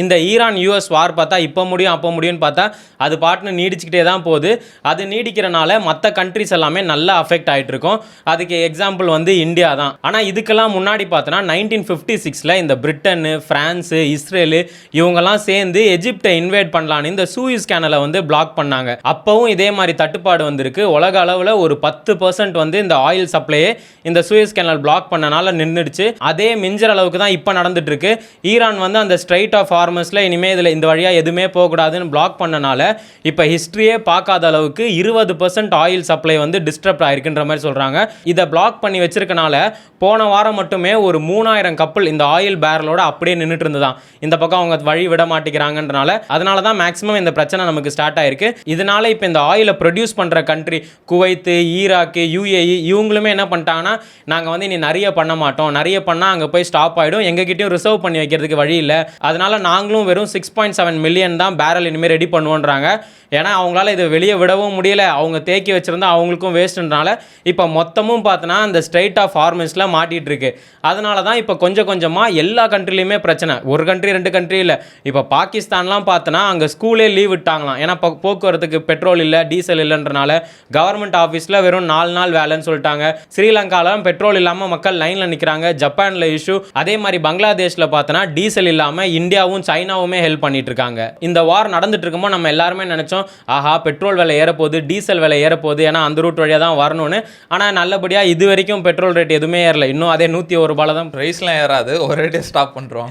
இந்த Iran US வார் பார்த்தா இப்போ முடியும் அப்போ முடியும்னு பார்த்தா அது பாட்டுன்னு நீடிச்சுக்கிட்டே தான் போகுது. அது நீடிக்கிறனால மற்ற கண்ட்ரிஸ் எல்லாமே நல்லா அஃபெக்ட் ஆகிட்டு இருக்கும். அதுக்கு எக்ஸாம்பிள் வந்து இந்தியா தான். ஆனால் இதுக்கெல்லாம் முன்னாடி பார்த்தோன்னா 1956 இந்த பிரிட்டனு, ஃப்ரான்ஸு, இஸ்ரேலு இவங்கெல்லாம் சேர்ந்து எஜிப்டை இன்வைட் பண்ணலான்னு இந்த சூயிஸ் கேனலை வந்து பிளாக் பண்ணாங்க. அப்போவும் இதே மாதிரி தட்டுப்பாடு வந்திருக்கு. உலக அளவில் ஒரு 10% வந்து இந்த ஆயில் சப்ளையே இந்த சூயிஸ் கேனல் பிளாக் பண்ணனால நின்றுடுச்சு. அதே மிஞ்சுற அளவுக்கு தான் இப்போ நடந்துட்டு இருக்கு. ஈரான் வந்து அந்த ஸ்ட்ரைட் ஆஃப் ஹார்மஸில் இனிமேல் இதில் இந்த வழியாக எதுவுமே போகக்கூடாதுன்னு பிளாக் பண்ணனால இப்போ ஹிஸ்ட்ரியே பார்க்காத அளவுக்கு 20% ஆயில் சப்ளை வந்து டிஸ்டர்ப் ஆயிருக்குன்ற மாதிரி சொல்கிறாங்க. இதை பிளாக் பண்ணி வச்சிருக்கனால போன வாரம் மட்டுமே ஒரு 3000 கப்பல் இந்த ஆயில் பேரலோட அப்படியே நின்றுட்டு இருந்துதான். இந்த பக்கம் அவங்க வழி விட மாட்டேங்கிறாங்கன்றனால அதனால தான் மேக்ஸிமம் இந்த பிரச்சனை நமக்கு ஸ்டார்ட் ஆயிருக்கு. இதனால இப்போ இந்த ஆயிலை ப்ரொடியூஸ் பண்ணுற கண்ட்ரி குவைத்து, ஈராக்கு, யூஏஇ இவங்களுமே என்ன பண்ணிட்டாங்கன்னா, நாங்கள் வந்து இனி நிறைய பண்ண மாட்டோம், நிறைய பண்ணால் அங்கே போய் ஸ்டாப் ஆகிடும், எங்ககிட்டயும் ரிசர்வ் பண்ணி வைக்கிறதுக்கு வழி இல்லை, அதனால நாங்களும் வெறும் 6.7 மில்லியன் தான் பேரல் இனிமேல் ரெடி பண்ணுவோன்றாங்க. ஏன்னா அவங்களால இதை வெளியே விடவும் முடியல, அவங்க தேக்கி வச்சிருந்தா அவங்களுக்கும் வேஸ்ட்ன்றனால இப்போ மொத்தமும் பார்த்தோன்னா அந்த ஸ்ட்ரைட் ஆஃப் ஹார்மஸில் மாட்டிகிட்டு இருக்கு. அதனால தான் இப்போ கொஞ்சம் கொஞ்சமாக எல்லா கண்ட்ரிலையுமே பிரச்சனை. ஒரு கண்ட்ரி 2 கண்ட்ரி இல்லை. இப்போ பாகிஸ்தான்லாம் பார்த்தோன்னா அங்கே ஸ்கூலே லீவ் விட்டாங்களாம். ஏன்னா போக்குவரத்துக்கு பெட்ரோல் இல்லை, டீசல் இல்லைன்றனால கவர்மெண்ட் ஆஃபீஸில் வெறும் 4 நாள் வேலைன்னு சொல்லிட்டாங்க. ஸ்ரீலங்காவில் பெட்ரோல் இல்லாமல் மக்கள் லைனில் நிற்கிறாங்க. ஜப்பானில் இஷ்யூ. அதே மாதிரி பங்களாதேஷில் பார்த்தோன்னா டீசல் இல்லாமல் இந்தியாவும் சைனாவுமே ஹெல்ப் பண்ணிட்டு இருக்காங்க. இந்த வார் நடந்துட்டு இருக்கும்போது நம்ம எல்லாருமே நினைச்சோம், ஆஹா பெட்ரோல் விலை ஏறப்போகுது, டீசல் விலை ஏறப்போகுது, ஏன்னா அந்த ரூட் வழியாக தான் வரணும்னு. ஆனால் நல்லபடியாக இது வரைக்கும் பெட்ரோல் ரேட் எதுவுமே ஏறல. இன்னும் அதே 101 ரூபாயில் தான். ப்ரைஸ்லாம் ஏறாது, ஒரே டே ஸ்டாப் பண்ணுறோம்.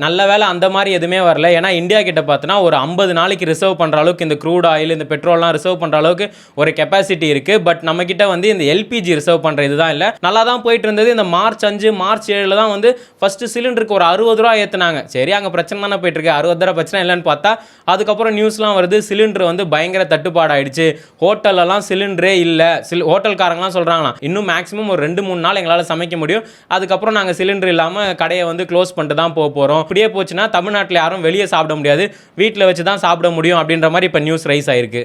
நல்ல வேலை அந்த மாதிரி எதுவுமே வரல. ஏன்னா இந்தியா கிட்ட பார்த்தோன்னா ஒரு 50 நாளைக்கு ரிசர்வ் பண்ணுற அளவுக்கு இந்த க்ரூட் ஆயில், இந்த பெட்ரோல்லாம் ரிசர்வ் பண்ணுற அளவுக்கு ஒரு கெப்பாசிட்டி இருக்குது. பட் நம்ம கிட்ட வந்து இந்த எல்பிஜி ரிசர்வ் பண்ணுற இதுதான் இல்லை. நல்லா தான் போயிட்டு இருந்தது. இந்த மார்ச் 5 மார்ச் 7 தான் வந்து ஃபஸ்ட்டு சிலிண்டருக்கு ஒரு 60 ரூபா ஏற்றுனாங்க. சரி அங்கே பிரச்சனை தானே போயிட்டு இருக்கு, 60 ரூபா பிரச்சனை இல்லைன்னு பார்த்தா அதுக்கப்புறம் நியூஸ்லாம் வருது, சிலிண்டர் வந்து பயங்கர தட்டுப்பாடு ஆயிடுச்சு, ஹோட்டலெல்லாம் சிலிண்டரே இல்லை. ஹோட்டல்காரங்களாம் சொல்கிறாங்களாம், இன்னும் மேக்ஸிமம் ஒரு 2-3 நாள் எங்களால் சமைக்க முடியும், அதுக்கப்புறம் நாங்கள் சிலிண்டர் இல்லாமல் கடையை வந்து க்ளோஸ் பண்ணிட்டு தான் போகிறோம். இப்படியே போச்சுன்னா தமிழ்நாட்டில் யாரும் வெளியே சாப்பிட முடியாது, வீட்டில் வச்சு தான் சாப்பிட முடியும் அப்படின்ற மாதிரி இப்போ நியூஸ் ரைஸ் ஆயிருக்கு.